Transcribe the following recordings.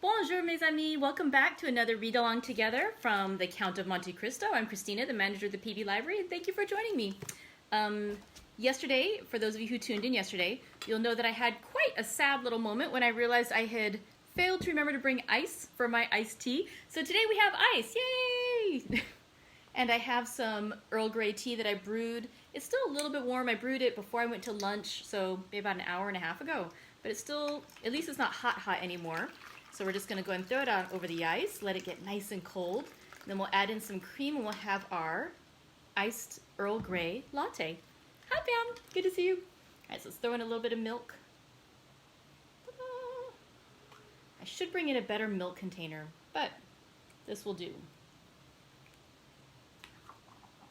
Bonjour, mes amis. Welcome back to another read along together from the Count of Monte Cristo. I'm Christina, the manager of the PB Library, and thank you for joining me. Yesterday, for those of you who tuned in yesterday, you'll know that I had quite a sad little moment when I realized I had failed to remember to bring ice for my iced tea. So today we have ice. Yay! And I have some Earl Grey tea that I brewed. It's still a little bit warm. I brewed it before I went to lunch, so maybe about an hour and a half ago. But it's still, at least it's not hot anymore. So we're just going to go and throw it on over the ice, let it get nice and cold. Then we'll add in some cream and we'll have our iced Earl Grey latte. Hi, Pam. Good to see you. All right, so let's throw in a little bit of milk. Ta-da! I should bring in a better milk container, but this will do.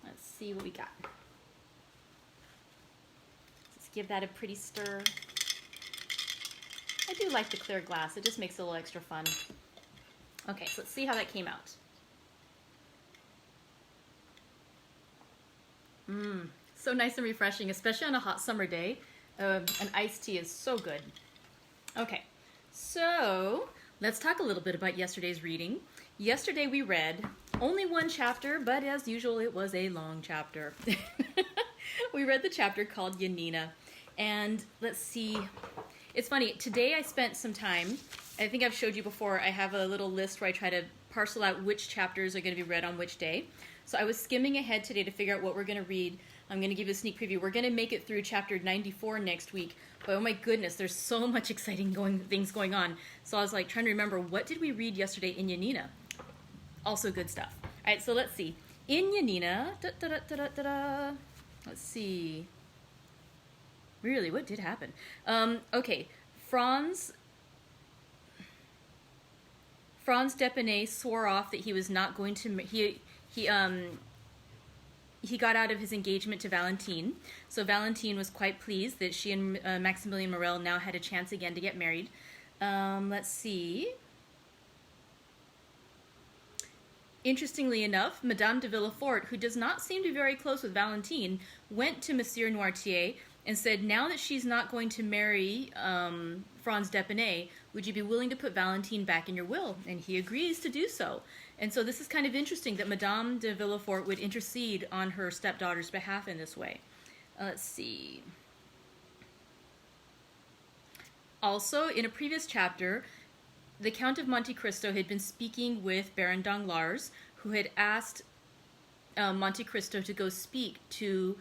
Let's see what we got. Let's give that a pretty stir. I do like the clear glass. It just makes it a little extra fun. Okay, so let's see how that came out. So nice and refreshing, especially on a hot summer day. An iced tea is so good. Okay, so let's talk a little bit about yesterday's reading. Yesterday we read only one chapter, but as usual, it was a long chapter. We read the chapter called Yanina, and let's see. It's funny, today I spent some time, I think I've showed you before, I have a little list where I try to parcel out which chapters are going to be read on which day. So I was skimming ahead today to figure out what we're going to read. I'm going to give you a sneak preview. We're going to make it through chapter 94 next week, but oh my goodness, there's so much exciting things going on. So I was like trying to remember, what did we read yesterday in Yanina? Also good stuff. All right, so let's see. In Yanina, let's see. Really, what did happen? Okay, Franz d'Epinay swore off that he was not going to. He got out of his engagement to Valentine. So Valentine was quite pleased that she and Maximilien Morel now had a chance again to get married. Let's see. Interestingly enough, Madame de Villefort, who does not seem to be very close with Valentine, went to Monsieur Noirtier and said, now that she's not going to marry Franz d'Epinay, would you be willing to put Valentine back in your will? And he agrees to do so. And so this is kind of interesting that Madame de Villefort would intercede on her stepdaughter's behalf in this way. Let's see. Also, in a previous chapter, the Count of Monte Cristo had been speaking with Baron Danglars, who had asked Monte Cristo to go speak to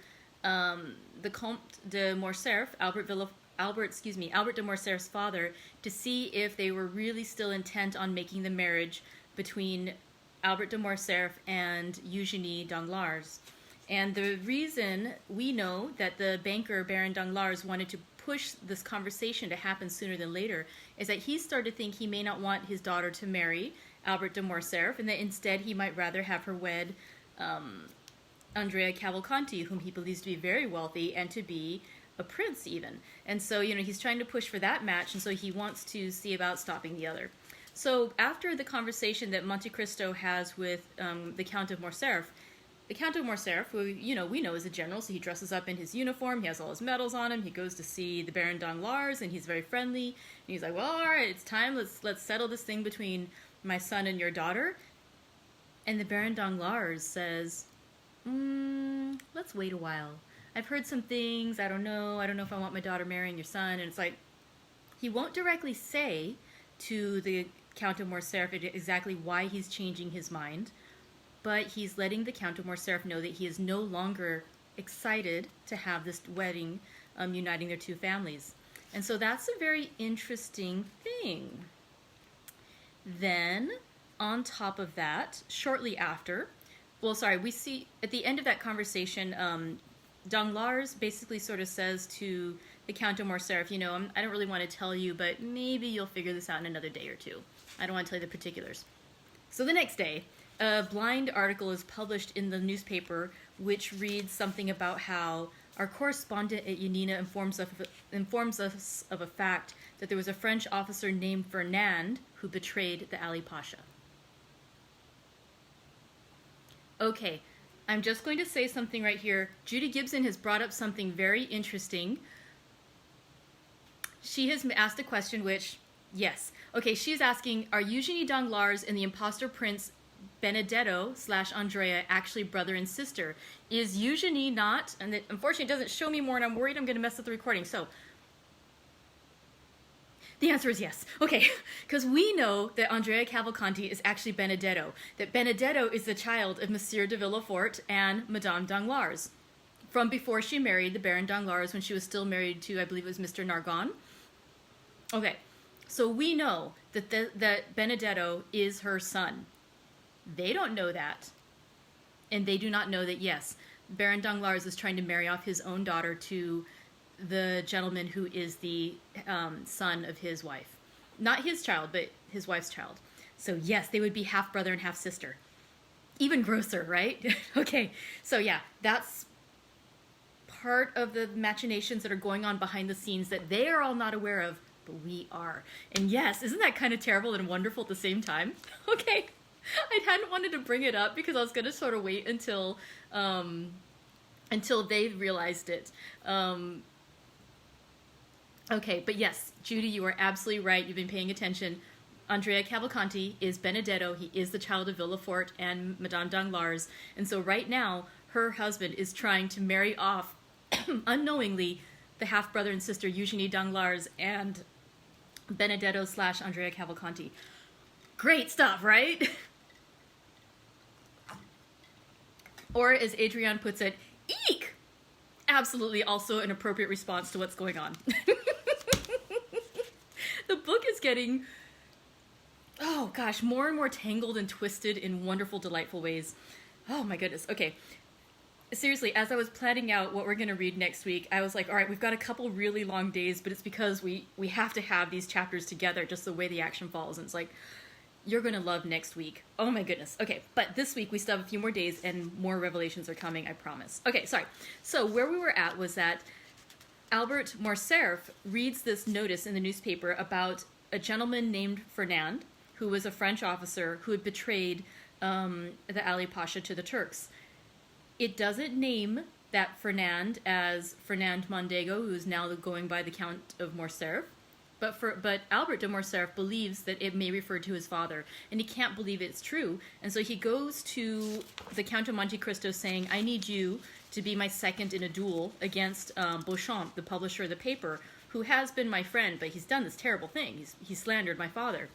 the Comte de Morcerf, Albert de Morcerf's father, to see if they were really still intent on making the marriage between Albert de Morcerf and Eugenie Danglars. And the reason we know that the banker Baron Danglars wanted to push this conversation to happen sooner than later is that he started to think he may not want his daughter to marry Albert de Morcerf, and that instead he might rather have her wed Andrea Cavalcanti, whom he believes to be very wealthy and to be a prince even. And so, he's trying to push for that match, and so he wants to see about stopping the other. So after the conversation that Monte Cristo has with the Count of Morcerf, the Count of Morcerf, who, we know is a general, so he dresses up in his uniform, he has all his medals on him, he goes to see the Baron Danglars, and he's very friendly, and he's like, well, all right, it's time, let's settle this thing between my son and your daughter. And the Baron Danglars says, let's wait a while. I've heard some things, I don't know if I want my daughter marrying your son, and it's like, he won't directly say to the Count of Morcerf exactly why he's changing his mind, but he's letting the Count of Morcerf know that he is no longer excited to have this wedding uniting their two families. And so that's a very interesting thing. Then, on top of that, shortly after, we see at the end of that conversation, Danglars basically sort of says to the Count of Morcerf, I don't really want to tell you, but maybe you'll figure this out in another day or two. I don't want to tell you the particulars. So the next day, a blind article is published in the newspaper which reads something about how our correspondent at Yanina informs us of a fact that there was a French officer named Fernand who betrayed the Ali Pasha. Okay, I'm just going to say something right here. Judy Gibson has brought up something very interesting. She has asked a question which Yes. Okay, she's asking, are Eugenie Danglars and the imposter prince Benedetto / Andrea actually brother and sister? Is Eugenie not? And it, unfortunately, it doesn't show me more, and I'm worried I'm going to mess up the recording. So the answer is yes. Okay, because we know that Andrea Cavalcanti is actually Benedetto. That Benedetto is the child of Monsieur de Villefort and Madame Danglars from before she married the Baron Danglars, when she was still married to, I believe it was Mr. Nargon. Okay, so we know that that Benedetto is her son. They don't know that. And they do not know that, yes, Baron Danglars is trying to marry off his own daughter to the gentleman who is the son of his wife. Not his child, but his wife's child. So yes, they would be half brother and half sister. Even grosser, right? Okay, so yeah, that's part of the machinations that are going on behind the scenes that they are all not aware of, but we are. And yes, isn't that kind of terrible and wonderful at the same time? Okay, I hadn't wanted to bring it up because I was going to sort of wait until they realized it. Okay, but yes, Judy, you are absolutely right. You've been paying attention. Andrea Cavalcanti is Benedetto. He is the child of Villefort and Madame Danglars. And so right now, her husband is trying to marry off, unknowingly, the half-brother and sister Eugenie Danglars and Benedetto / Andrea Cavalcanti. Great stuff, right? Or as Adrienne puts it, eek! Absolutely also an appropriate response to what's going on. The book is getting, oh gosh, more and more tangled and twisted in wonderful, delightful ways. Oh my goodness. Okay. Seriously, as I was planning out what we're going to read next week, I was like, all right, we've got a couple really long days, but it's because we have to have these chapters together, just the way the action falls. And it's like, you're going to love next week. Oh my goodness. Okay, but this week we still have a few more days and more revelations are coming, I promise. Okay, sorry. So where we were at was that Albert Morcerf reads this notice in the newspaper about a gentleman named Fernand, who was a French officer who had betrayed the Ali Pasha to the Turks. It doesn't name that Fernand as Fernand Mondego, who is now going by the Count of Morcerf, but Albert de Morcerf believes that it may refer to his father, and he can't believe it's true, and so he goes to the Count of Monte Cristo saying, I need you to be my second in a duel against Beauchamp, the publisher of the paper, who has been my friend, but he's done this terrible thing. He's slandered my father.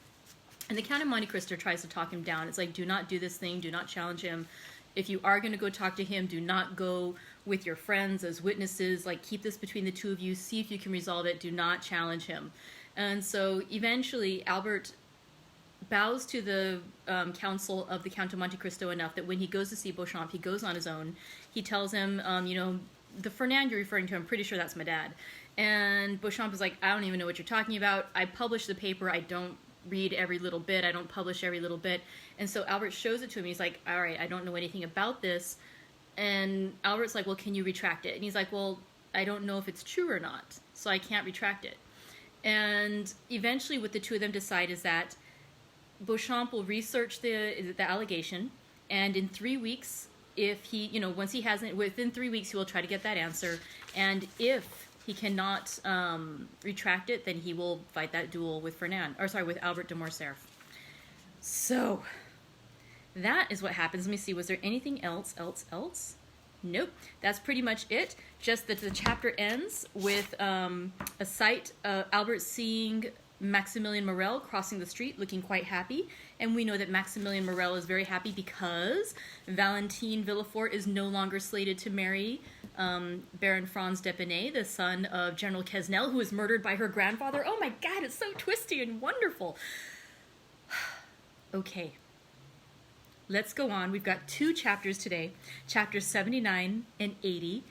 And the Count of Monte Cristo tries to talk him down. It's like, do not do this thing, do not challenge him. If you are going to go talk to him, do not go with your friends as witnesses. Like, keep this between the two of you. See if you can resolve it. Do not challenge him. And so eventually Albert bows to the counsel of the Count of Monte Cristo enough that when he goes to see Beauchamp, he goes on his own. He tells him, the Fernand you're referring to, I'm pretty sure that's my dad. And Beauchamp is like, I don't even know what you're talking about. I publish the paper. I don't read every little bit. I don't publish every little bit. And so Albert shows it to him. He's like, all right, I don't know anything about this. And Albert's like, well, can you retract it? And he's like, well, I don't know if it's true or not, so I can't retract it. And eventually what the two of them decide is that Beauchamp will research the allegation, and in 3 weeks, if he, once he hasn't, within 3 weeks, he will try to get that answer. And if he cannot retract it, then he will fight that duel with with Albert de Morcerf. So that is what happens. Let me see. Was there anything else? Nope. That's pretty much it. Just that the chapter ends with a sight of Albert seeing Maximilian Morel crossing the street, looking quite happy. And we know that Maximilian Morel is very happy because Valentine Villefort is no longer slated to marry Baron Franz d'Epinay, the son of General Quesnel, who was murdered by her grandfather. Oh my God, it's so twisty and wonderful. Okay. Let's go on. We've got 2 chapters today, chapters 79 and 80.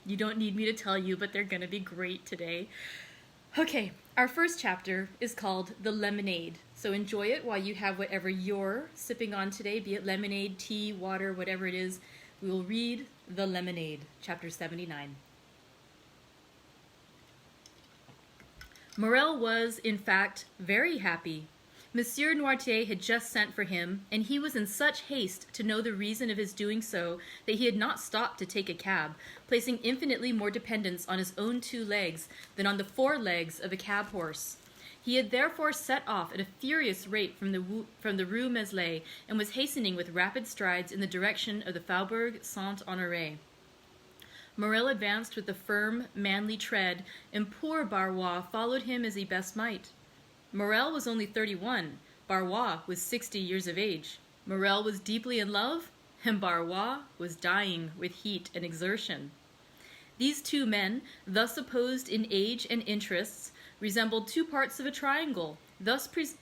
You don't need me to tell you, but they're going to be great today. Okay, our first chapter is called The Lemonade. So enjoy it while you have whatever you're sipping on today, be it lemonade, tea, water, whatever it is. We will read The Lemonade, chapter 79. Morel was, in fact, very happy. Monsieur Noirtier had just sent for him, and he was in such haste to know the reason of his doing so that he had not stopped to take a cab, placing infinitely more dependence on his own 2 legs than on the 4 legs of a cab horse. He had therefore set off at a furious rate from the Rue Meslay, and was hastening with rapid strides in the direction of the Faubourg Saint-Honoré. Morel advanced with a firm, manly tread, and poor Barrois followed him as he best might. Morel was only 31, Barrois was 60 years of age. Morel was deeply in love, and Barrois was dying with heat and exertion. These two men, thus opposed in age and interests, resembled two parts of a triangle, presenting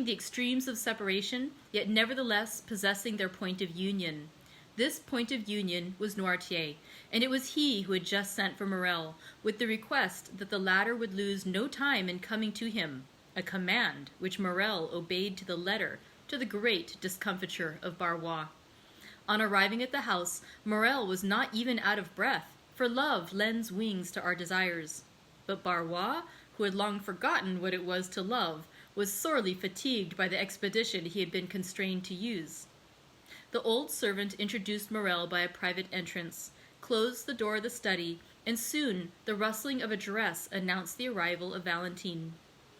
the extremes of separation, yet nevertheless possessing their point of union. This point of union was Noirtier, and it was he who had just sent for Morel, with the request that the latter would lose no time in coming to him, a command which Morel obeyed to the letter, to the great discomfiture of Barrois. On arriving at the house, Morel was not even out of breath, for love lends wings to our desires. But Barrois, who had long forgotten what it was to love, was sorely fatigued by the expedition he had been constrained to use. The old servant introduced Morel by a private entrance, closed the door of the study, and soon the rustling of a dress announced the arrival of Valentine.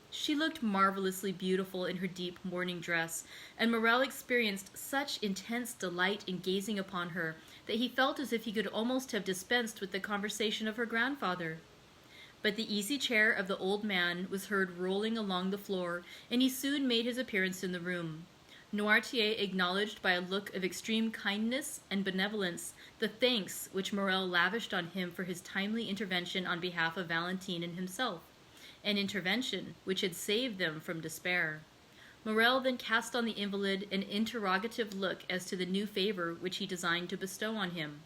She looked marvelously beautiful in her deep mourning dress, and Morel experienced such intense delight in gazing upon her that he felt as if he could almost have dispensed with the conversation of her grandfather. But the easy chair of the old man was heard rolling along the floor, and he soon made his appearance in the room. Noirtier acknowledged by a look of extreme kindness and benevolence the thanks which Morel lavished on him for his timely intervention on behalf of Valentine and himself, an intervention which had saved them from despair. Morel then cast on the invalid an interrogative look as to the new favor which he designed to bestow on him.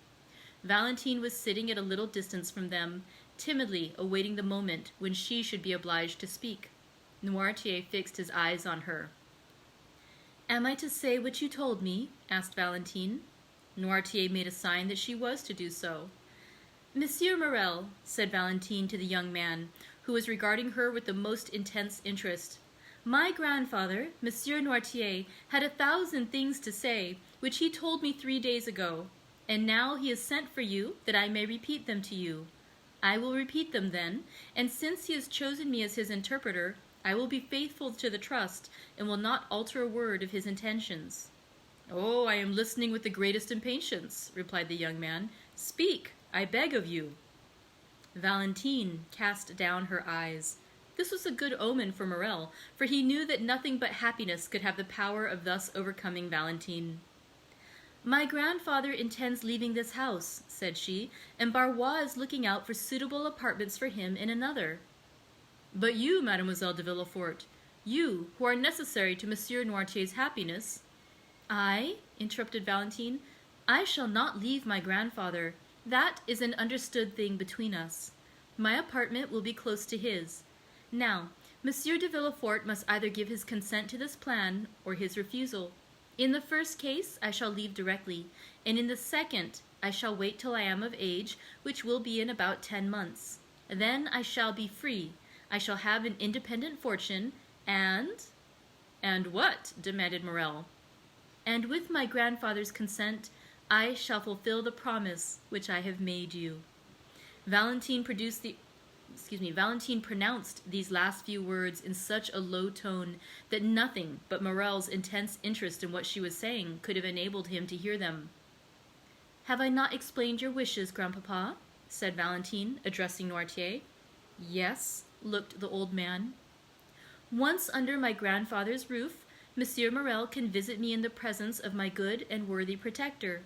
Valentine was sitting at a little distance from them, timidly awaiting the moment when she should be obliged to speak. Noirtier fixed his eyes on her. "Am I to say what you told me?" asked Valentine. Noirtier made a sign that she was to do so. "Monsieur Morel," said Valentine to the young man, who was regarding her with the most intense interest, "my grandfather, Monsieur Noirtier, had 1,000 things to say, which he told me 3 days ago, and now he has sent for you that I may repeat them to you. I will repeat them then, and since he has chosen me as his interpreter, I will be faithful to the trust, and will not alter a word of his intentions." "Oh, I am listening with the greatest impatience," replied the young man. "Speak, I beg of you." Valentine cast down her eyes. This was a good omen for Morel, for he knew that nothing but happiness could have the power of thus overcoming Valentine. "My grandfather intends leaving this house," said she, "and Barrois is looking out for suitable apartments for him in another." "But you, Mademoiselle de Villefort, you, who are necessary to Monsieur Noirtier's happiness—" "I?" interrupted Valentine. "I shall not leave my grandfather. That is an understood thing between us. My apartment will be close to his. Now, Monsieur de Villefort must either give his consent to this plan or his refusal. In the first case, I shall leave directly, and in the second, I shall wait till I am of age, which will be in about 10 months. Then I shall be free. I shall have an independent fortune, and—" "And what?" demanded Morel. "And with my grandfather's consent, I shall fulfill the promise which I have made you." Valentine pronounced these last few words in such a low tone that nothing but Morel's intense interest in what she was saying could have enabled him to hear them. "Have I not explained your wishes, grandpapa?" said Valentine, addressing Noirtier. "Yes," looked the old man. "Once under my grandfather's roof, Monsieur Morel can visit me in the presence of my good and worthy protector.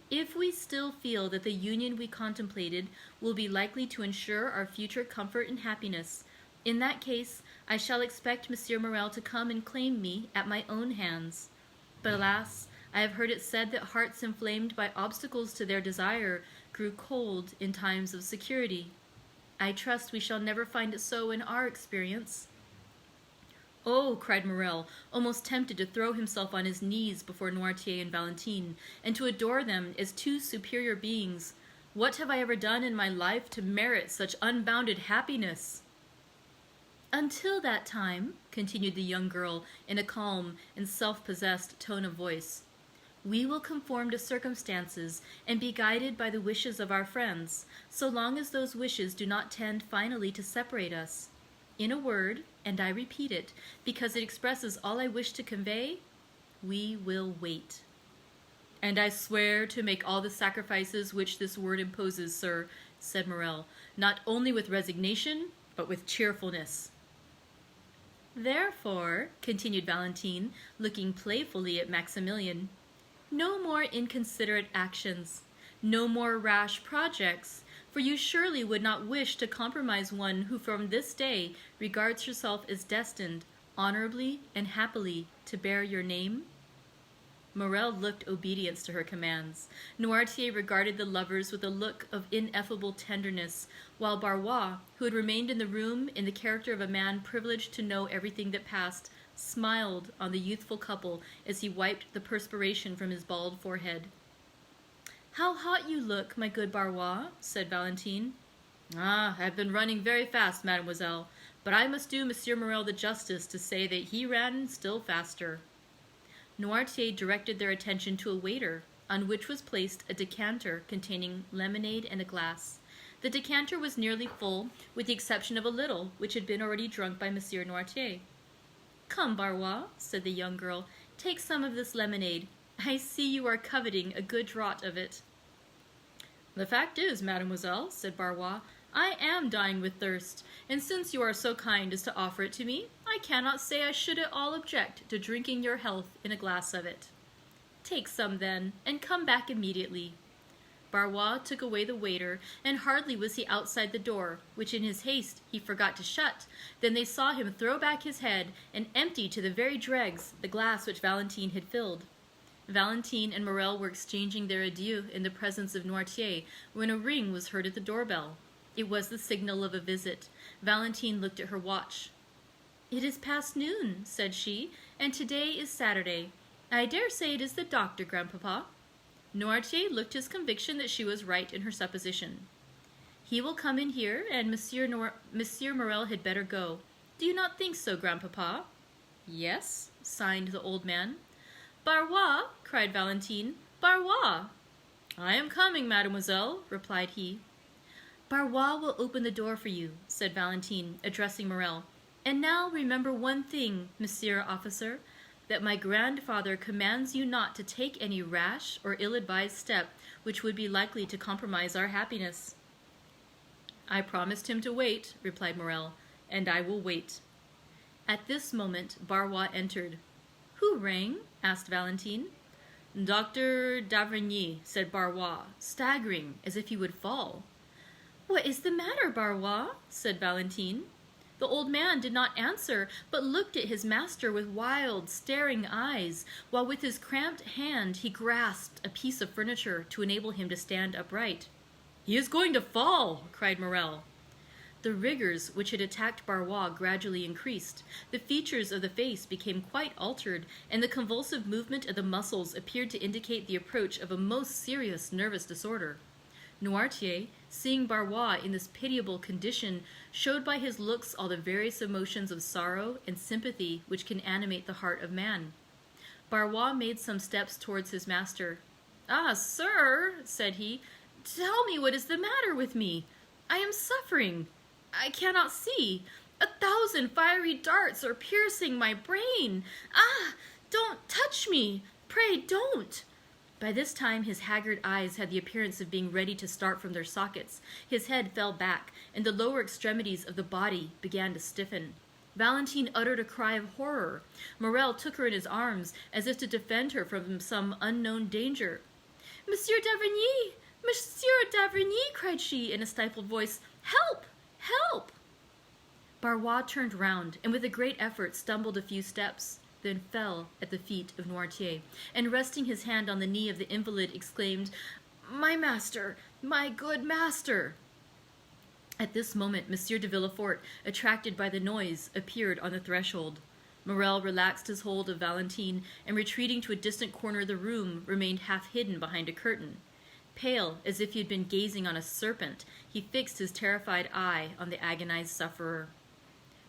If we still feel that the union we contemplated will be likely to ensure our future comfort and happiness, in that case I shall expect Monsieur Morel to come and claim me at my own hands. But alas, I have heard it said that hearts inflamed by obstacles to their desire grew cold in times of security. I trust we shall never find it so in our experience." "Oh," cried Morel, almost tempted to throw himself on his knees before Noirtier and Valentine, and to adore them as two superior beings. "What have I ever done in my life to merit such unbounded happiness?" "Until that time," continued the young girl in a calm and self-possessed tone of voice, We will conform to circumstances and be guided by the wishes of our friends, so long as those wishes do not tend finally to separate us. In a word, and I repeat it, because it expresses all I wish to convey, we will wait. And I swear to make all the sacrifices which this word imposes, sir, said Morel, not only with resignation, but with cheerfulness. Therefore, continued Valentine, looking playfully at Maximilian, no more inconsiderate actions, no more rash projects, for you surely would not wish to compromise one who from this day regards herself as destined, honorably and happily, to bear your name? Morel looked obedience to her commands. Noirtier regarded the lovers with a look of ineffable tenderness, while Barrois, who had remained in the room in the character of a man privileged to know everything that passed, smiled on the youthful couple as he wiped the perspiration from his bald forehead. "How hot you look, my good Barrois," said Valentine. "Ah, I have been running very fast, mademoiselle, but I must do Monsieur Morel the justice to say that he ran still faster." Noirtier directed their attention to a waiter, on which was placed a decanter containing lemonade and a glass. The decanter was nearly full, with the exception of a little, which had been already drunk by Monsieur Noirtier. "Come, Barrois," said the young girl, "take some of this lemonade. I see you are coveting a good draught of it." "The fact is, mademoiselle," said Barrois, "I am dying with thirst, and since you are so kind as to offer it to me, I cannot say I should at all object to drinking your health in a glass of it." "Take some, then, and come back immediately." Barrois took away the waiter, and hardly was he outside the door, which in his haste he forgot to shut, than they saw him throw back his head and empty to the very dregs the glass which Valentine had filled. Valentine and Morel were exchanging their adieux in the presence of Noirtier when a ring was heard at the doorbell. It was the signal of a visit. Valentine looked at her watch. "It is past noon," said she, "and today is Saturday. I dare say it is the doctor, grandpapa." Noirtier looked his conviction that she was right in her supposition. "He will come in here, and Monsieur Morel had better go. Do you not think so, grandpapa?" "Yes," signed the old man. "Barrois!" cried Valentine. "Barrois!" "I am coming, mademoiselle," replied he. "Barrois will open the door for you," said Valentine, addressing Morel. "And now remember one thing, monsieur officer, that my grandfather commands you not to take any rash or ill-advised step which would be likely to compromise our happiness." "I promised him to wait," replied Morel, "and I will wait." At this moment Barrois entered. "Who rang?" asked Valentine. "Dr. d'Avrigny," said Barrois, staggering as if he would fall. "What is the matter, Barrois?" said Valentine. The old man did not answer, but looked at his master with wild, staring eyes, while with his cramped hand he grasped a piece of furniture to enable him to stand upright. "He is going to fall!" cried Morel. The rigors which had attacked Barrois gradually increased. The features of the face became quite altered, and the convulsive movement of the muscles appeared to indicate the approach of a most serious nervous disorder. Noirtier, seeing Barrois in this pitiable condition, showed by his looks all the various emotions of sorrow and sympathy which can animate the heart of man. Barrois made some steps towards his master. "Ah, sir," said he, "tell me what is the matter with me. I am suffering. I cannot see. 1,000 fiery darts are piercing my brain. Ah, don't touch me. Pray don't." By this time his haggard eyes had the appearance of being ready to start from their sockets. His head fell back, and the lower extremities of the body began to stiffen. Valentine uttered a cry of horror. Morel took her in his arms, as if to defend her from some unknown danger. "Monsieur d'Avrigny! Monsieur d'Avrigny!" cried she in a stifled voice. "Help! Help!" Barrois turned round, and with a great effort stumbled a few steps, then fell at the feet of Noirtier, and resting his hand on the knee of the invalid, exclaimed, "My master! My good master!" At this moment Monsieur de Villefort, attracted by the noise, appeared on the threshold. Morel relaxed his hold of Valentine, and retreating to a distant corner of the room, remained half hidden behind a curtain. Pale, as if he had been gazing on a serpent, he fixed his terrified eye on the agonized sufferer.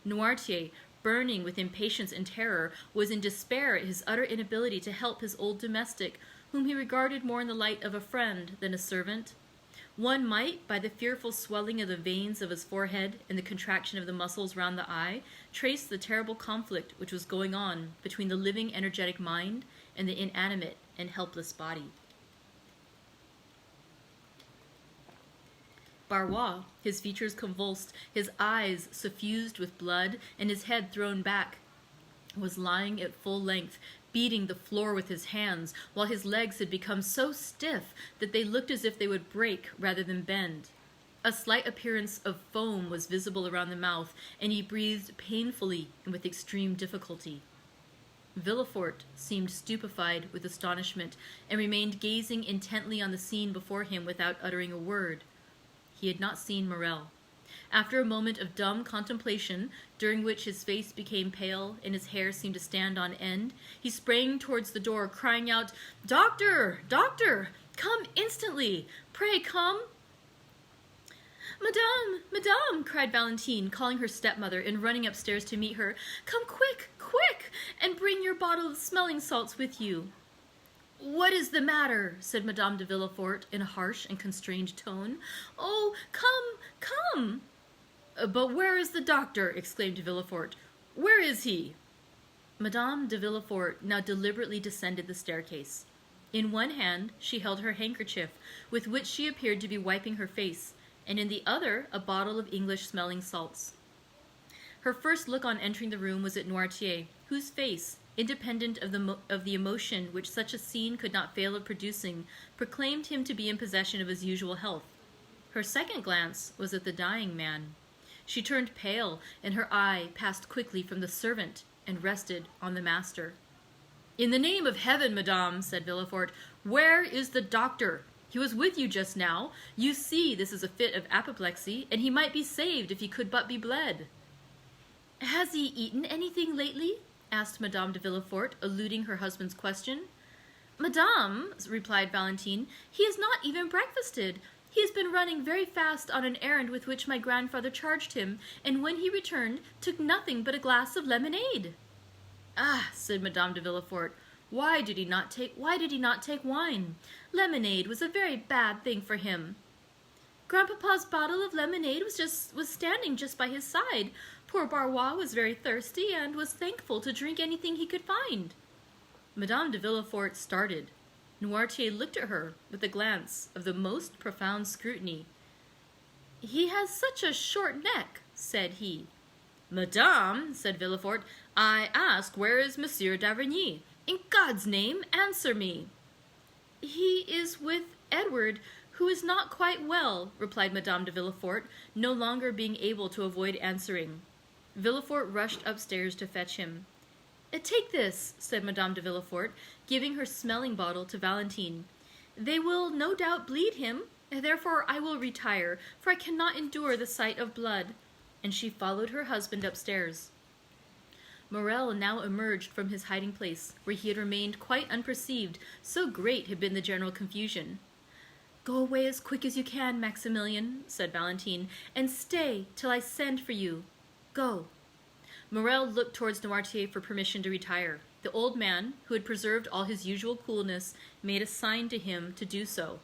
Noirtier, burning with impatience and terror, was in despair at his utter inability to help his old domestic, whom he regarded more in the light of a friend than a servant. One might, by the fearful swelling of the veins of his forehead and the contraction of the muscles round the eye, trace the terrible conflict which was going on between the living, energetic mind and the inanimate and helpless body. Barrois, his features convulsed, his eyes suffused with blood, and his head thrown back, was lying at full length, beating the floor with his hands, while his legs had become so stiff that they looked as if they would break rather than bend. A slight appearance of foam was visible around the mouth, and he breathed painfully and with extreme difficulty. Villefort seemed stupefied with astonishment, and remained gazing intently on the scene before him without uttering a word. He had not seen Morel. After a moment of dumb contemplation, during which his face became pale and his hair seemed to stand on end, he sprang towards the door, crying out, "Doctor! Doctor! Come instantly! Pray come!" "Madame! Madame!" cried Valentine, calling her stepmother and running upstairs to meet her. "Come quick! Quick! And bring your bottle of smelling salts with you." "What is the matter?" said Madame de Villefort in a harsh and constrained tone. "Oh, come! Come!" "But where is the doctor?" exclaimed Villefort. "Where is he?" Madame de Villefort now deliberately descended the staircase. In one hand she held her handkerchief, with which she appeared to be wiping her face, and in the other a bottle of English smelling salts. Her first look on entering the room was at Noirtier, whose face, independent of the emotion which such a scene could not fail of producing, proclaimed him to be in possession of his usual health. Her second glance was at the dying man. She turned pale, and her eye passed quickly from the servant and rested on the master. "In the name of heaven, madame," said Villefort, "where is the doctor? He was with you just now. You see this is a fit of apoplexy, and he might be saved if he could but be bled." "Has he eaten anything lately?" asked Madame de Villefort, eluding her husband's question. "Madame," replied Valentine, "he has not even breakfasted. He has been running very fast on an errand with which my grandfather charged him, and when he returned, took nothing but a glass of lemonade." "Ah," said Madame de Villefort, why did he not take wine? Lemonade was a very bad thing for him." "Grandpapa's bottle of lemonade was standing just by his side. Poor Barrois was very thirsty, and was thankful to drink anything he could find." Madame de Villefort started. Noirtier looked at her with a glance of the most profound scrutiny. "He has such a short neck," said he. "Madame," said Villefort, "I ask where is Monsieur d'Avrigny? In God's name, answer me." "He is with Edward, who is not quite well," replied Madame de Villefort, no longer being able to avoid answering. Villefort rushed upstairs to fetch him. "Take this," said Madame de Villefort, giving her smelling bottle to Valentine. "They will no doubt bleed him, therefore I will retire, for I cannot endure the sight of blood." And she followed her husband upstairs. Morel now emerged from his hiding place, where he had remained quite unperceived, so great had been the general confusion. "Go away as quick as you can, Maximilian," said Valentine, "and stay till I send for you. Go." Morel looked towards Noirtier for permission to retire. The old man, who had preserved all his usual coolness, made a sign to him to do so.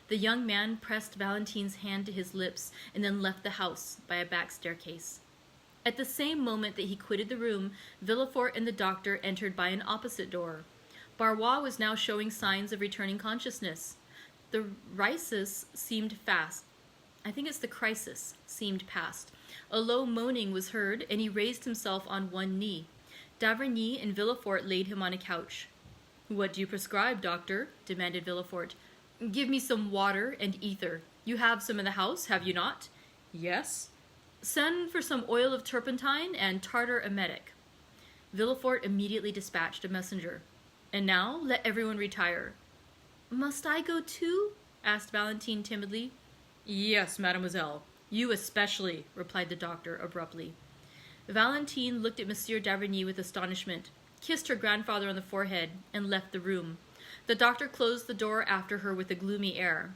The young man pressed Valentine's hand to his lips, and then left the house by a back staircase. At the same moment that he quitted the room, Villefort and the doctor entered by an opposite door. Barrois was now showing signs of returning consciousness. The crisis seemed past. A low moaning was heard, and he raised himself on one knee. D'Avrigny and Villefort laid him on a couch. "What do you prescribe, doctor?" demanded Villefort. "Give me some water and ether. You have some in the house, have you not?" "Yes." "Send for some oil of turpentine and tartar emetic." Villefort immediately dispatched a messenger. "And now let everyone retire." "Must I go too?" asked Valentine timidly. "Yes, mademoiselle. You especially," replied the doctor abruptly. Valentine looked at Monsieur d'Avrigny with astonishment, kissed her grandfather on the forehead, and left the room. The doctor closed the door after her with a gloomy air.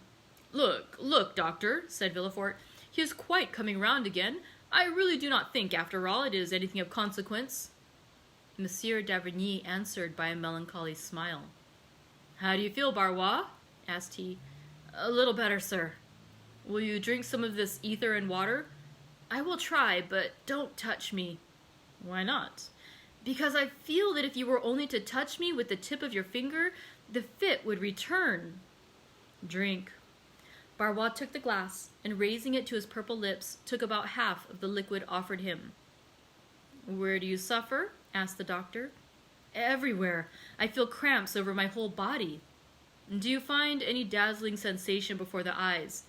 Look, doctor," said Villefort. "He is quite coming round again. I really do not think, after all, it is anything of consequence." Monsieur d'Avrigny answered by a melancholy smile. How do you feel, Barrois? Asked he. A little better, sir. Will you drink some of this ether and water? I will try, but don't touch me. Why not? Because I feel that if you were only to touch me with the tip of your finger, the fit would return. Drink. Barrois took the glass, and raising it to his purple lips, took about half of the liquid offered him. Where do you suffer? Asked the doctor. Everywhere. I feel cramps over my whole body. Do you find any dazzling sensation before the eyes?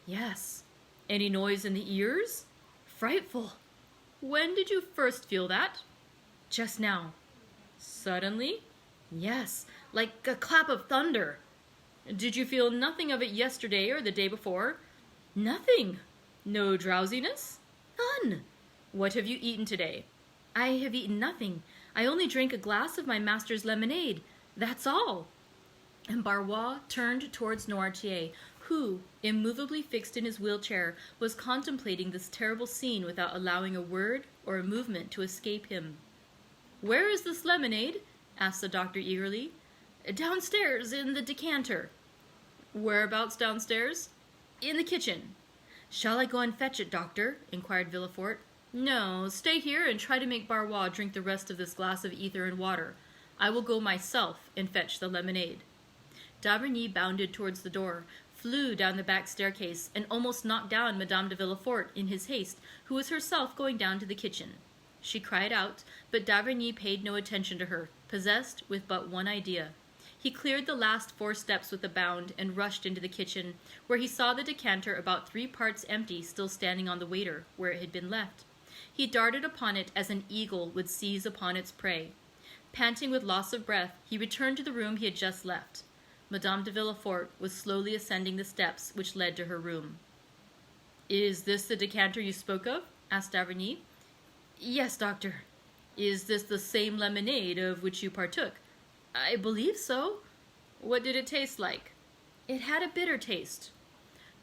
Yes. Any noise in the ears? Frightful. When did you first feel that? Just now. Suddenly? Yes, like a clap of thunder. Did you feel nothing of it yesterday or the day before? Nothing. No drowsiness? None. What have you eaten today? I have eaten nothing. I only drank a glass of my master's lemonade. That's all. And Barrois turned towards Noirtier, who, immovably fixed in his wheelchair, was contemplating this terrible scene without allowing a word or a movement to escape him. Where is this lemonade? Asked the doctor eagerly. Downstairs, in the decanter. Whereabouts downstairs? In the kitchen. Shall I go and fetch it, doctor? Inquired Villefort. No, stay here and try to make Barrois drink the rest of this glass of ether and water. I will go myself and fetch the lemonade. D'Avrigny bounded towards the door, flew down the back staircase, and almost knocked down Madame de Villefort in his haste, who was herself going down to the kitchen. She cried out, but d'Avrigny paid no attention to her, possessed with but one idea. He cleared the last 4 steps with a bound and rushed into the kitchen, where he saw the decanter about 3 parts empty still standing on the waiter, where it had been left. He darted upon it as an eagle would seize upon its prey. Panting with loss of breath, he returned to the room he had just left. Madame de Villefort was slowly ascending the steps which led to her room. Is this the decanter you spoke of? Asked d'Avrigny. Yes, doctor. Is this the same lemonade of which you partook? I believe so. What did it taste like? It had a bitter taste.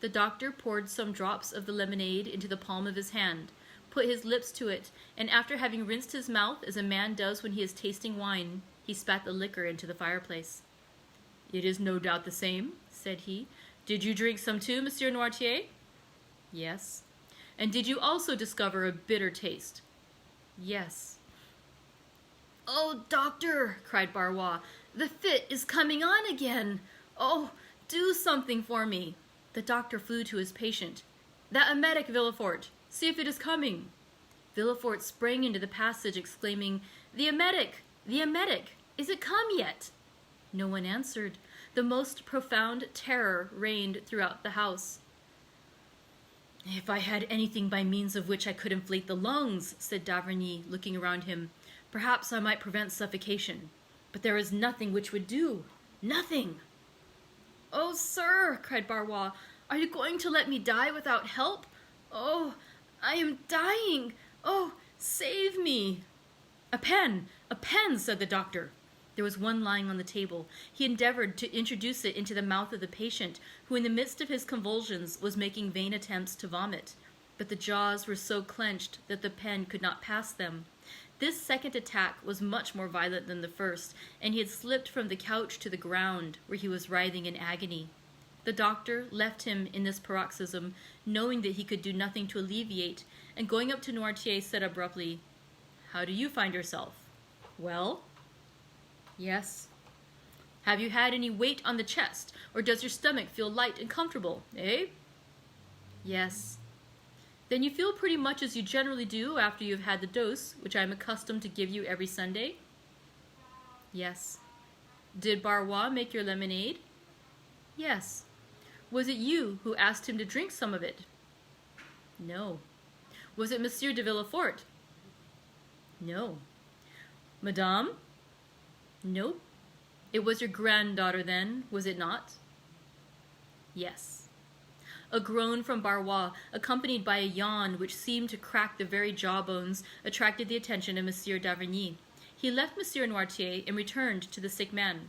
The doctor poured some drops of the lemonade into the palm of his hand, put his lips to it, and after having rinsed his mouth as a man does when he is tasting wine, he spat the liquor into the fireplace. It is no doubt the same, said he. Did you drink some too, Monsieur Noirtier? Yes. And did you also discover a bitter taste? Yes. Oh, doctor, cried Barrois, the fit is coming on again. Oh, do something for me. The doctor flew to his patient. That emetic, Villefort. See if it is coming. Villefort sprang into the passage, exclaiming, The emetic! The emetic! Is it come yet? No one answered. The most profound terror reigned throughout the house. If I had anything by means of which I could inflate the lungs, said d'Avrigny, looking around him, perhaps I might prevent suffocation. But there is nothing which would do. Nothing. Oh, sir, cried Barrois, are you going to let me die without help? Oh, I am dying. Oh, save me. A pen, said the doctor. There was one lying on the table. He endeavored to introduce it into the mouth of the patient, who in the midst of his convulsions was making vain attempts to vomit. But the jaws were so clenched that the pen could not pass them. This second attack was much more violent than the first, and he had slipped from the couch to the ground, where he was writhing in agony. The doctor left him in this paroxysm, knowing that he could do nothing to alleviate, and going up to Noirtier said abruptly, How do you find yourself? Well? Yes. Have you had any weight on the chest, or does your stomach feel light and comfortable, eh? Yes. Then you feel pretty much as you generally do after you have had the dose, which I am accustomed to give you every Sunday? Yes. Did Barrois make your lemonade? Yes. Was it you who asked him to drink some of it? No. Was it Monsieur de Villefort? No. Madame? No. It was your granddaughter then, was it not? Yes. A groan from Barrois, accompanied by a yawn which seemed to crack the very jawbones, attracted the attention of Monsieur d'Avrigny. He left Monsieur Noirtier and returned to the sick man.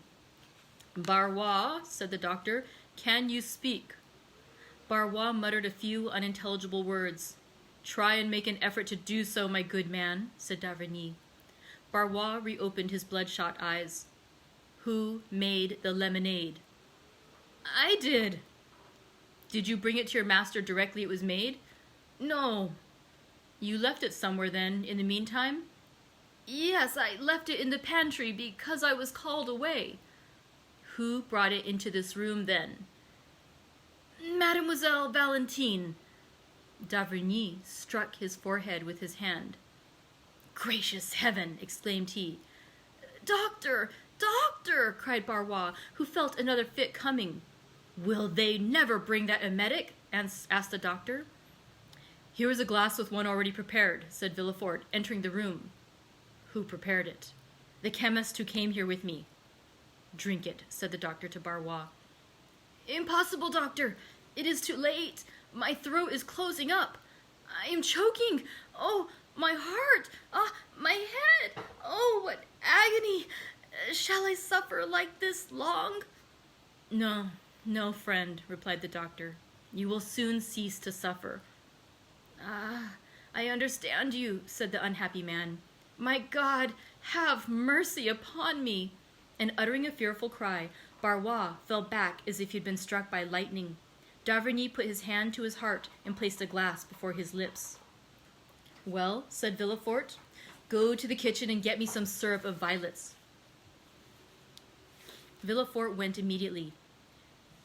Barrois, said the doctor, can you speak? Barrois muttered a few unintelligible words. Try and make an effort to do so, my good man, said d'Avrigny. Barrois reopened his bloodshot eyes. Who made the lemonade? I did. Did you bring it to your master directly it was made? No. You left it somewhere then, in the meantime? Yes, I left it in the pantry because I was called away. Who brought it into this room then? Mademoiselle Valentine. D'avrigny struck his forehead with his hand. Gracious heaven! Exclaimed he. Doctor! Doctor! Cried Barrois, who felt another fit coming. Will they never bring that emetic? Asked the doctor. Here is a glass with one already prepared, said Villefort, entering the room. Who prepared it? The chemist who came here with me. Drink it, said the doctor to Barrois. Impossible, doctor. It is too late. My throat is closing up. I am choking. Oh, my heart. Ah, my head. Oh, what agony. Shall I suffer like this long? No, no, friend, replied the doctor. You will soon cease to suffer. Ah, I understand you, said the unhappy man. My God, have mercy upon me. And uttering a fearful cry, Barrois fell back as if he had been struck by lightning. D'avrigny put his hand to his heart and placed a glass before his lips. Well, said Villefort, go to the kitchen and get me some syrup of violets. Villefort went immediately.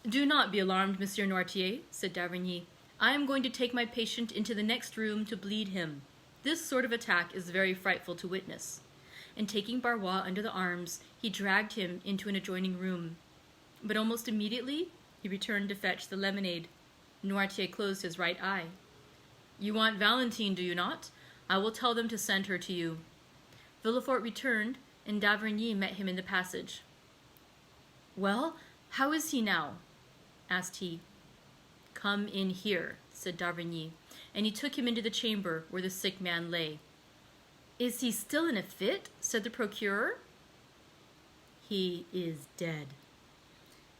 Do not be alarmed, Monsieur Noirtier, said d'Avrigny. I am going to take my patient into the next room to bleed him. This sort of attack is very frightful to witness. And taking Barrois under the arms, he dragged him into an adjoining room. But almost immediately, he returned to fetch the lemonade. Noirtier closed his right eye. You want Valentine, do you not? I will tell them to send her to you. Villefort returned, and d'Avrigny met him in the passage. Well, how is he now? Asked he. Come in here, said d'Avrigny, and he took him into the chamber where the sick man lay. Is he still in a fit? Said the procureur. He is dead.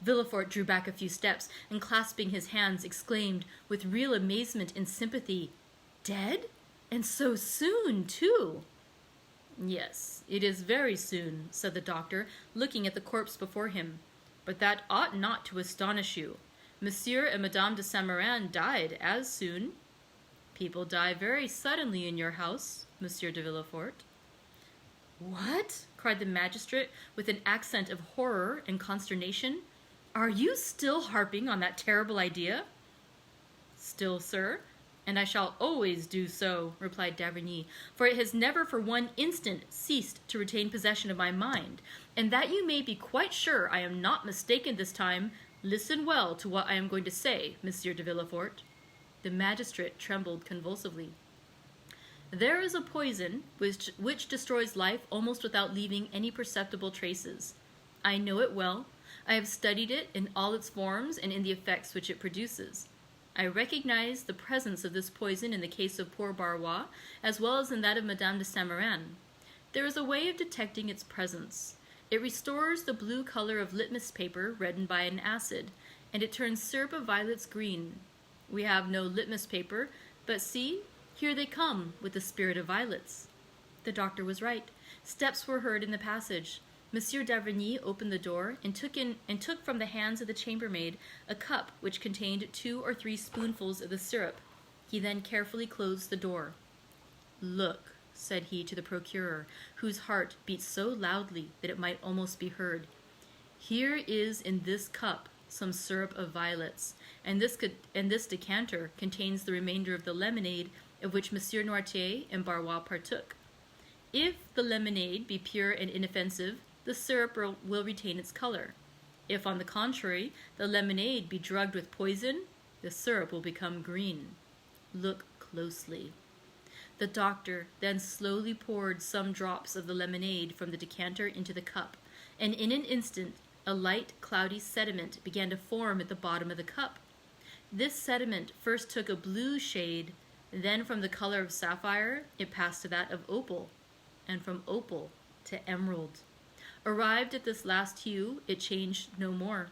Villefort drew back a few steps, and clasping his hands, exclaimed, with real amazement and sympathy, Dead? And so soon, too? Yes, it is very soon, said the doctor, looking at the corpse before him. But that ought not to astonish you. Monsieur and Madame de Saint-Méran died as soon. People die very suddenly in your house, Monsieur de Villefort. What? Cried the magistrate with an accent of horror and consternation. Are you still harping on that terrible idea? Still, sir, and I shall always do so, replied d'Avrigny, for it has never for one instant ceased to retain possession of my mind, and that you may be quite sure I am not mistaken this time, listen well to what I am going to say, Monsieur de Villefort. The magistrate trembled convulsively. There is a poison which destroys life almost without leaving any perceptible traces. I know it well. I have studied it in all its forms and in the effects which it produces. I recognize the presence of this poison in the case of poor Barrois, as well as in that of Madame de Saint-Méran. There is a way of detecting its presence. It restores the blue color of litmus paper reddened by an acid, and it turns syrup of violets green. We have no litmus paper, but see, here they come with the spirit of violets. The doctor was right. Steps were heard in the passage. Monsieur d'Avrigny opened the door and took from the hands of the chambermaid a cup which contained 2 or 3 spoonfuls of the syrup. He then carefully closed the door. Look, said he to the procureur, whose heart beat so loudly that it might almost be heard. Here is in this cup some syrup of violets, and this decanter contains the remainder of the lemonade of which Monsieur Noirtier and Barrois partook. If the lemonade be pure and inoffensive, the syrup will retain its color. If, on the contrary, the lemonade be drugged with poison, the syrup will become green. Look closely. The doctor then slowly poured some drops of the lemonade from the decanter into the cup, and in an instant a light, cloudy sediment began to form at the bottom of the cup. This sediment first took a blue shade, then from the color of sapphire it passed to that of opal, and from opal to emerald. Arrived at this last hue, it changed no more.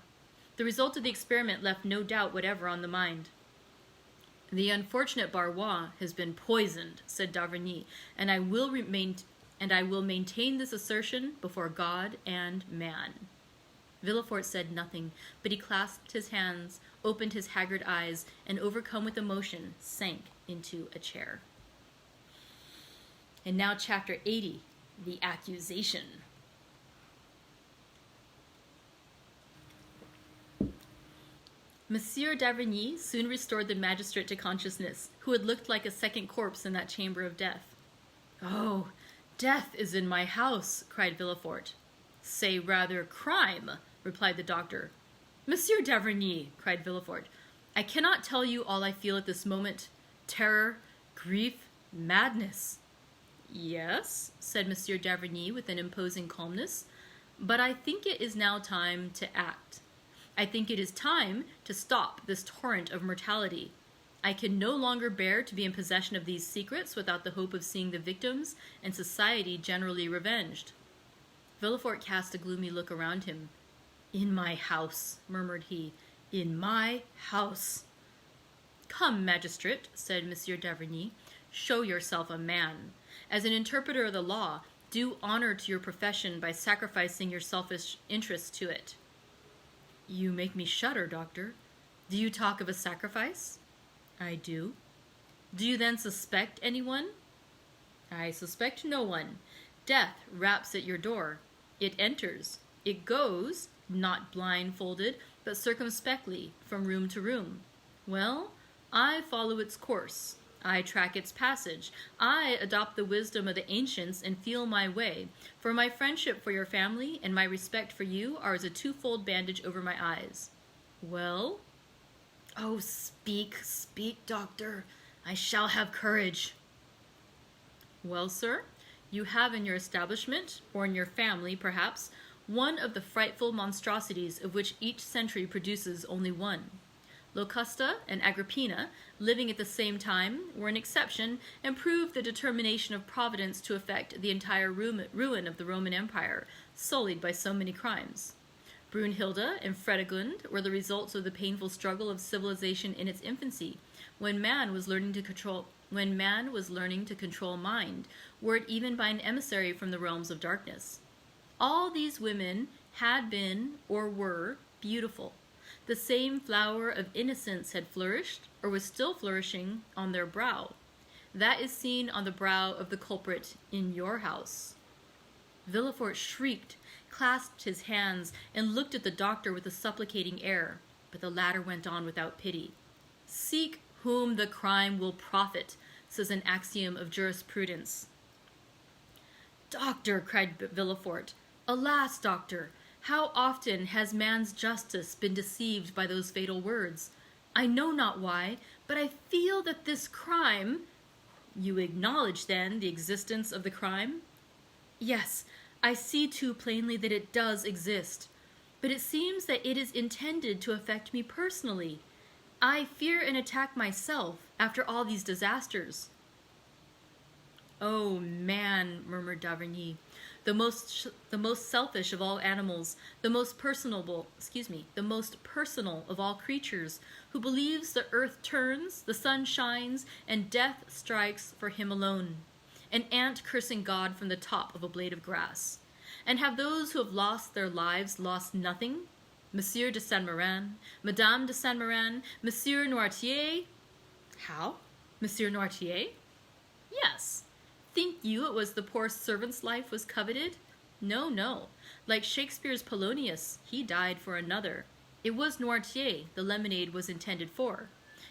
The result of the experiment left no doubt whatever on the mind. The unfortunate Barrois has been poisoned, said d'Avrigny, and I will maintain this assertion before God and man. Villefort said nothing, but he clasped his hands, opened his haggard eyes, and overcome with emotion, sank into a chair. And now chapter 80, the accusation. Monsieur d'Avrigny soon restored the magistrate to consciousness, who had looked like a second corpse in that chamber of death. "Oh, death is in my house," cried Villefort. "Say rather crime," replied the doctor. "Monsieur d'Avrigny," cried Villefort, "I cannot tell you all I feel at this moment. Terror, grief, madness." "Yes," said Monsieur d'Avrigny with an imposing calmness, "but I think it is now time to act. I think it is time to stop this torrent of mortality. I can no longer bear to be in possession of these secrets without the hope of seeing the victims and society generally revenged." Villefort cast a gloomy look around him. "In my house," murmured he, "in my house." "Come, magistrate," said Monsieur d'Avrigny, "show yourself a man. As an interpreter of the law, do honor to your profession by sacrificing your selfish interests to it." "You make me shudder, doctor. Do you talk of a sacrifice?" "I do." "Do you then suspect anyone?" "I suspect no one. Death raps at your door. It enters. It goes, not blindfolded, but circumspectly, from room to room. Well, I follow its course. I track its passage. I adopt the wisdom of the ancients and feel my way, for my friendship for your family and my respect for you are as a twofold bandage over my eyes." "Well?" "Oh, speak, speak, doctor. I shall have courage." "Well, sir, you have in your establishment, or in your family, perhaps, one of the frightful monstrosities of which each century produces only one. Locusta and Agrippina, living at the same time, were an exception and proved the determination of Providence to effect the entire ruin of the Roman Empire, sullied by so many crimes. Brunhilde and Fredegund were the results of the painful struggle of civilization in its infancy, when man was learning to control mind, were it even by an emissary from the realms of darkness. All these women had been, or were, beautiful. The same flower of innocence had flourished, or was still flourishing, on their brow. That is seen on the brow of the culprit in your house." Villefort shrieked, clasped his hands, and looked at the doctor with a supplicating air, but the latter went on without pity. "Seek whom the crime will profit," says an axiom of jurisprudence. "Doctor," cried Villefort, "alas, doctor, how often has man's justice been deceived by those fatal words? I know not why, but I feel that this crime—" "You acknowledge, then, the existence of the crime?" "Yes, I see too plainly that it does exist. But it seems that it is intended to affect me personally. I fear an attack myself after all these disasters." "Oh, man," murmured d'Avrigny, the most selfish of all animals, the most personal of all creatures, who believes the earth turns, the sun shines, and death strikes for him alone. An ant cursing God from the top of a blade of grass. And have those who have lost their lives lost nothing? Monsieur de Saint-Méran, Madame de Saint-Méran, Monsieur Noirtier—" "How? Monsieur Noirtier?" "Yes. Think you it was the poor servant's life was coveted? No, no. Like Shakespeare's Polonius, he died for another. It was Noirtier the lemonade was intended for.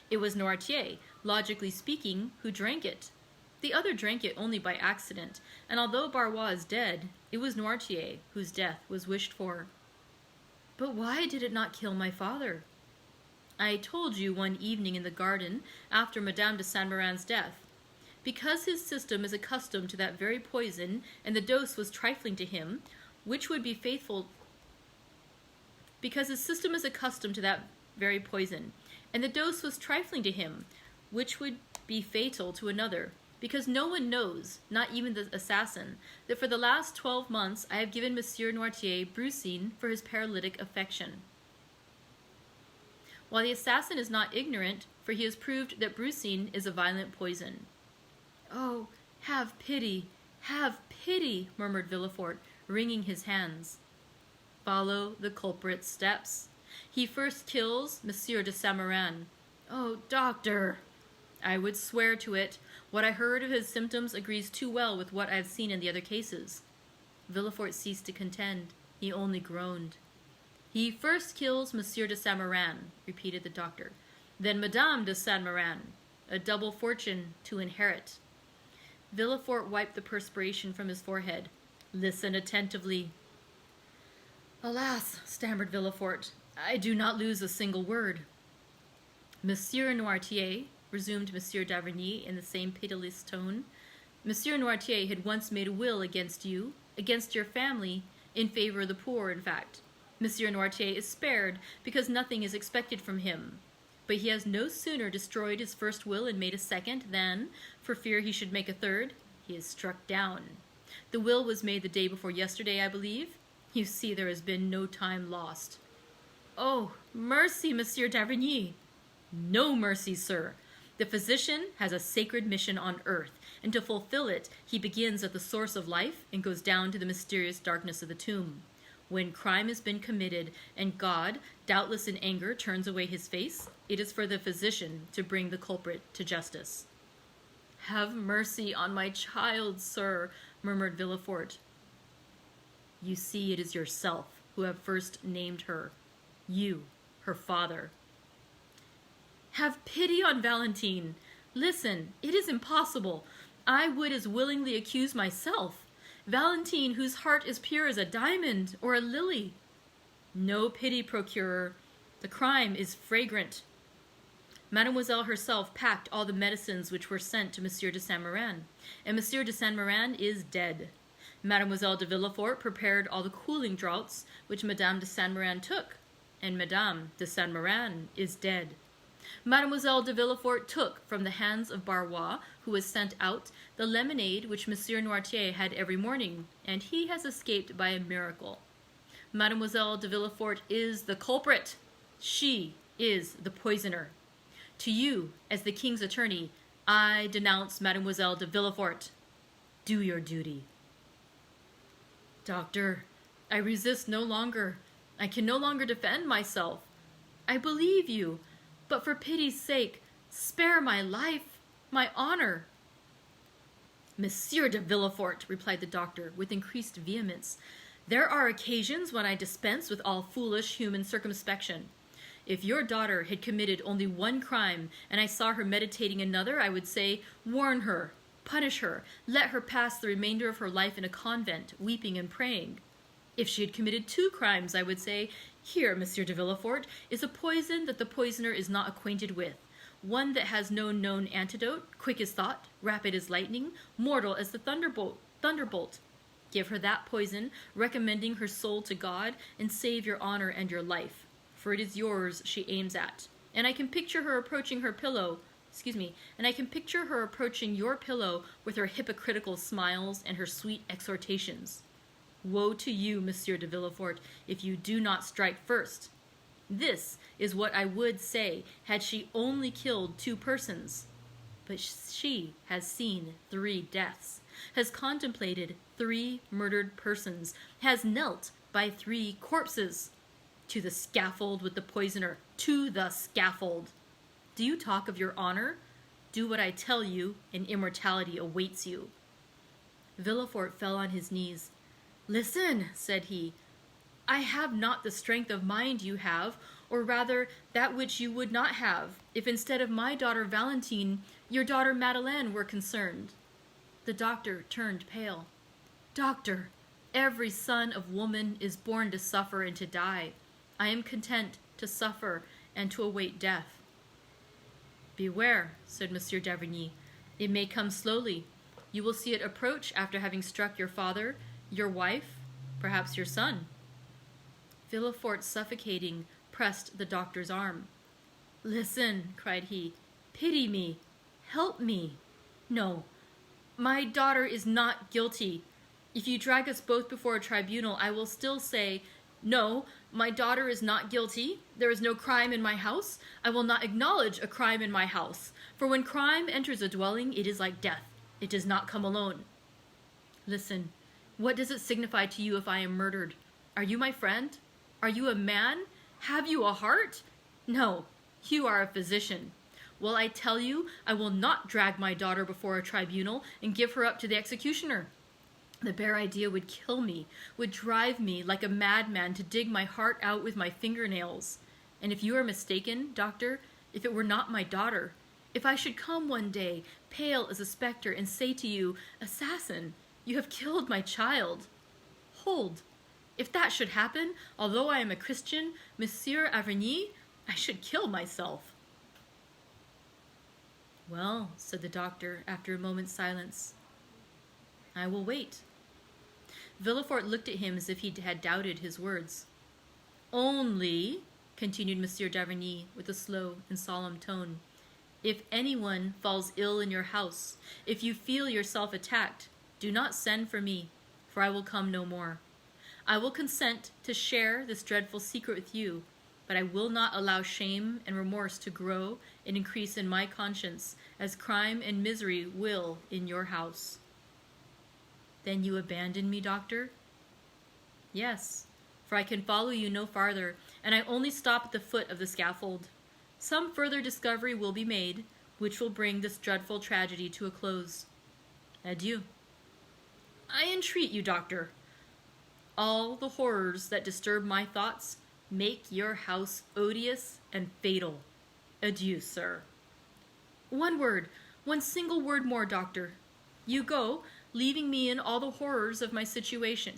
It was Noirtier, logically speaking, who drank it. The other drank it only by accident, and although Barrois is dead, it was Noirtier whose death was wished for." "But why did it not kill my father?" "I told you one evening in the garden after Madame de Saint-Méran's death. Because his system is accustomed to that very poison, and the dose was trifling to him, which would be fatal to another, because no one knows, not even the assassin, that for the last 12 months I have given Monsieur Noirtier brucine for his paralytic affection. While the assassin is not ignorant, for he has proved that brucine is a violent poison." "Oh, have pity, murmured Villefort, wringing his hands. Follow the culprit's steps. He first kills Monsieur de Saint-Méran. Oh, doctor! I would swear to it. What I heard of his symptoms agrees too well with what I have seen in the other cases. Villefort ceased to contend. He only groaned. He first kills Monsieur de Saint-Méran, repeated the doctor. Then Madame de Saint-Méran. A double fortune to inherit. Villefort wiped the perspiration from his forehead. Listen attentively. Alas, stammered Villefort, I do not lose a single word. Monsieur Noirtier, resumed Monsieur d'Avrigny in the same pitiless tone, Monsieur Noirtier had once made a will against you, against your family, in favor of the poor, in fact. Monsieur Noirtier is spared because nothing is expected from him. But he has no sooner destroyed his first will and made a second than, for fear he should make a third, he is struck down. The will was made the day before yesterday, I believe. You see there has been no time lost. Oh, mercy, Monsieur d'Avrigny! No mercy, sir. The physician has a sacred mission on earth, and to fulfill it, he begins at the source of life and goes down to the mysterious darkness of the tomb. When crime has been committed, and God, doubtless in anger, turns away his face, it is for the physician to bring the culprit to justice. Have mercy on my child, sir, murmured Villefort. You see, it is yourself who have first named her. You, her father. Have pity on Valentine. Listen, it is impossible. I would as willingly accuse myself. Valentine, whose heart is pure as a diamond or a lily. No pity, procurer. The crime is flagrant. Mademoiselle herself packed all the medicines which were sent to Monsieur de Saint-Méran, and Monsieur de Saint-Méran is dead. Mademoiselle de Villefort prepared all the cooling draughts which Madame de Saint-Méran took, and Madame de Saint-Méran is dead. Mademoiselle de Villefort took from the hands of Barrois, who was sent out, the lemonade which Monsieur Noirtier had every morning, and he has escaped by a miracle. Mademoiselle de Villefort is the culprit. She is the poisoner. To you, as the king's attorney, I denounce Mademoiselle de Villefort. Do your duty. Doctor, I resist no longer. I can no longer defend myself. I believe you, but for pity's sake, spare my life, my honor. Monsieur de Villefort, replied the doctor with increased vehemence, there are occasions when I dispense with all foolish human circumspection. If your daughter had committed only one crime, and I saw her meditating another, I would say, warn her, punish her, let her pass the remainder of her life in a convent, weeping and praying. If she had committed 2 crimes, I would say, here, Monsieur de Villefort, is a poison that the poisoner is not acquainted with, one that has no known antidote, quick as thought, rapid as lightning, mortal as the thunderbolt. Give her that poison, recommending her soul to God, and save your honor and your life, for it is yours she aims at. And I can picture her approaching your pillow with her hypocritical smiles and her sweet exhortations. Woe to you, Monsieur de Villefort, if you do not strike first. This is what I would say had she only killed 2 persons. But she has seen 3 deaths, has contemplated 3 murdered persons, has knelt by 3 corpses. To the scaffold with the poisoner, to the scaffold. Do you talk of your honor? Do what I tell you, and immortality awaits you. Villefort fell on his knees. Listen, said he. I have not the strength of mind you have, or rather that which you would not have, if instead of my daughter Valentine, your daughter Madeleine were concerned. The doctor turned pale. Doctor, every son of woman is born to suffer and to die. I am content to suffer and to await death. Beware, said Monsieur d'Avrigny. It may come slowly. You will see it approach after having struck your father, your wife, perhaps your son. Villefort, suffocating, pressed the doctor's arm. Listen, cried he. Pity me. Help me. No, my daughter is not guilty. If you drag us both before a tribunal, I will still say, no, my daughter is not guilty. There is no crime in my house. I will not acknowledge a crime in my house. For when crime enters a dwelling, it is like death. It does not come alone. Listen, what does it signify to you if I am murdered? Are you my friend? Are you a man? Have you a heart? No, you are a physician. Well, I tell you, I will not drag my daughter before a tribunal and give her up to the executioner. The bare idea would kill me, would drive me like a madman to dig my heart out with my fingernails. And if you are mistaken, doctor, if it were not my daughter, if I should come one day, pale as a spectre, and say to you, Assassin, you have killed my child. Hold, if that should happen, although I am a Christian, Monsieur Avrigny, I should kill myself. Well, said the doctor after a moment's silence, I will wait. Villefort looked at him as if he had doubted his words. Only, continued Monsieur d'Avrigny with a slow and solemn tone, if anyone falls ill in your house, if you feel yourself attacked, do not send for me, for I will come no more. I will consent to share this dreadful secret with you, but I will not allow shame and remorse to grow and increase in my conscience, as crime and misery will in your house. Then you abandon me, doctor? Yes, for I can follow you no farther, and I only stop at the foot of the scaffold. Some further discovery will be made, which will bring this dreadful tragedy to a close. Adieu. I entreat you, doctor. All the horrors that disturb my thoughts make your house odious and fatal. Adieu, sir. One word, one single word more, doctor. You go, leaving me in all the horrors of my situation,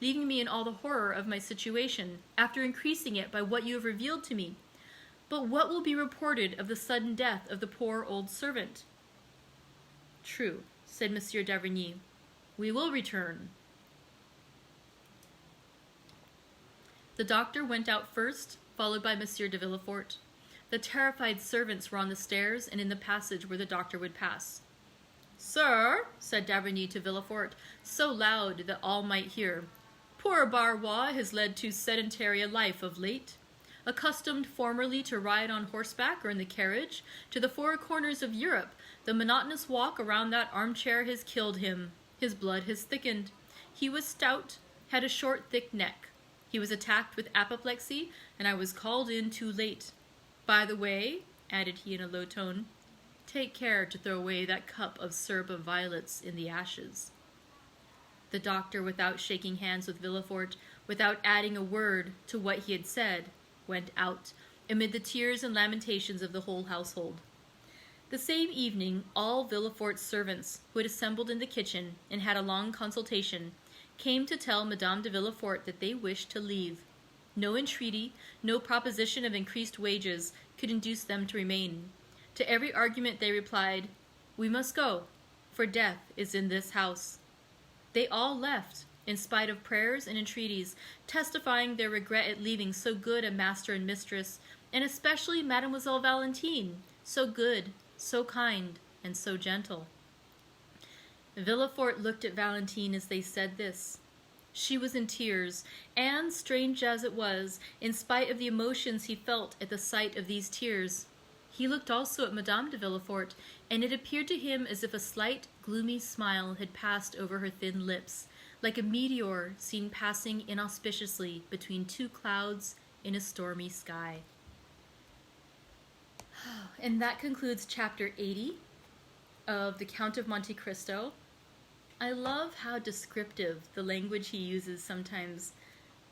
leaving me in all the horror of my situation, after increasing it by what you have revealed to me. But what will be reported of the sudden death of the poor old servant? True, said Monsieur d'Avrigny. We will return. The doctor went out first, followed by Monsieur de Villefort. The terrified servants were on the stairs and in the passage where the doctor would pass. Sir, said d'Avrigny to Villefort, so loud that all might hear, poor Barrois has led too sedentary a life of late. Accustomed formerly to ride on horseback or in the carriage, to the four corners of Europe, the monotonous walk around that armchair has killed him. His blood has thickened. He was stout, had a short, thick neck. He was attacked with apoplexy, and I was called in too late. By the way, added he in a low tone, take care to throw away that cup of syrup of violets in the ashes. The doctor, without shaking hands with Villefort, without adding a word to what he had said, went out, amid the tears and lamentations of the whole household. The same evening, all Villefort's servants, who had assembled in the kitchen and had a long consultation, came to tell Madame de Villefort that they wished to leave. No entreaty, no proposition of increased wages could induce them to remain. To every argument they replied, "We must go, for death is in this house." They all left, in spite of prayers and entreaties, testifying their regret at leaving so good a master and mistress, and especially Mademoiselle Valentine, so good, so kind, and so gentle. Villefort looked at Valentine as they said this. She was in tears, and, strange as it was, in spite of the emotions he felt at the sight of these tears, he looked also at Madame de Villefort, and it appeared to him as if a slight, gloomy smile had passed over her thin lips, like a meteor seen passing inauspiciously between two clouds in a stormy sky. And that concludes chapter 80 of the Count of Monte Cristo. I love how descriptive the language he uses sometimes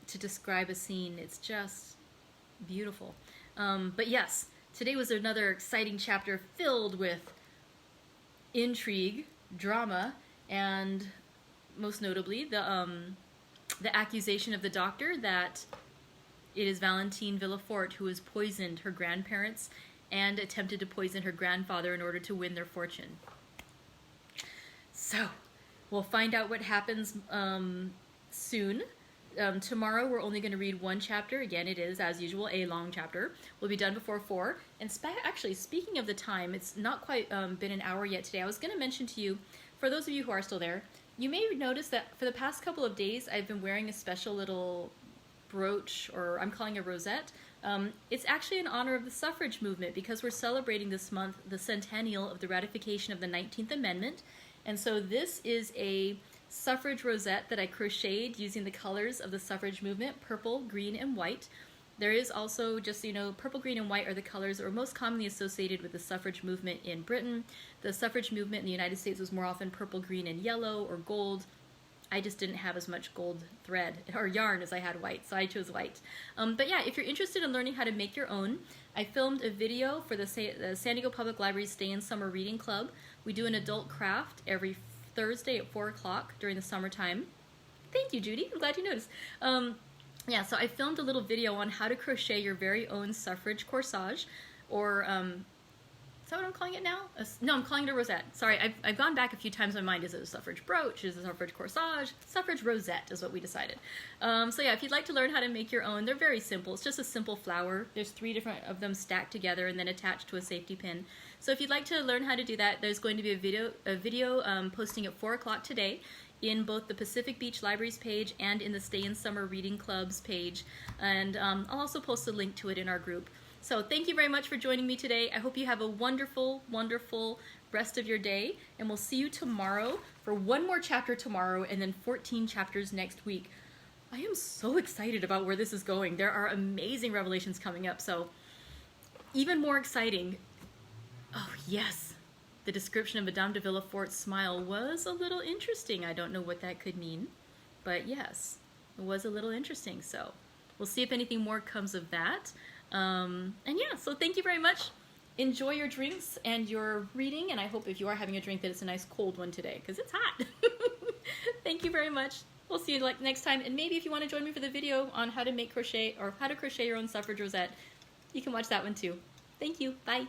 to describe a scene. It's just beautiful. But yes, today was another exciting chapter filled with intrigue, drama, and most notably the accusation of the doctor that it is Valentine Villefort who has poisoned her grandparents and attempted to poison her grandfather in order to win their fortune. So, we'll find out what happens soon. Tomorrow we're only going to read one chapter. Again, it is, as usual, a long chapter. We'll be done before 4. And actually, speaking of the time, it's not quite been an hour yet today. I was going to mention to you, for those of you who are still there, you may notice that for the past couple of days I've been wearing a special little brooch, or I'm calling it a rosette. It's actually in honor of the suffrage movement because we're celebrating this month the centennial of the ratification of the 19th Amendment. And so this is a suffrage rosette that I crocheted using the colors of the suffrage movement, purple, green, and white. There is also, just so you know, purple, green, and white are the colors that were most commonly associated with the suffrage movement in Britain. The suffrage movement in the United States was more often purple, green, and yellow, or gold. I just didn't have as much gold thread or yarn as I had white, so I chose white. But yeah, if you're interested in learning how to make your own, I filmed a video for the San Diego Public Library's Stay in Summer Reading Club. We do an adult craft every Thursday at 4 o'clock during the summertime. Thank you, Judy. I'm glad you noticed. Yeah, so I filmed a little video on how to crochet your very own suffrage corsage, or is that what I'm calling it now? No, I'm calling it a rosette. Sorry, I've gone back a few times in my mind. Is it a suffrage brooch? Is it a suffrage corsage? Suffrage rosette is what we decided. So yeah, if you'd like to learn how to make your own, they're very simple. It's just a simple flower. There's 3 different of them stacked together and then attached to a safety pin. So if you'd like to learn how to do that, there's going to be a video posting at 4 o'clock today in both the Pacific Beach Libraries page and in the Stay in Summer Reading Club's page. And I'll also post a link to it in our group. So thank you very much for joining me today. I hope you have a wonderful, wonderful rest of your day. And we'll see you tomorrow for 1 more chapter tomorrow and then 14 chapters next week. I am so excited about where this is going. There are amazing revelations coming up. So even more exciting. Oh, yes. The description of Madame de Villefort's smile was a little interesting. I don't know what that could mean, but yes, it was a little interesting. So we'll see if anything more comes of that. And yeah, so thank you very much. Enjoy your drinks and your reading, and I hope if you are having a drink that it's a nice cold one today, because it's hot. Thank you very much. We'll see you next time, and maybe if you want to join me for the video on how to make crochet or how to crochet your own suffrage rosette, you can watch that one too. Thank you. Bye.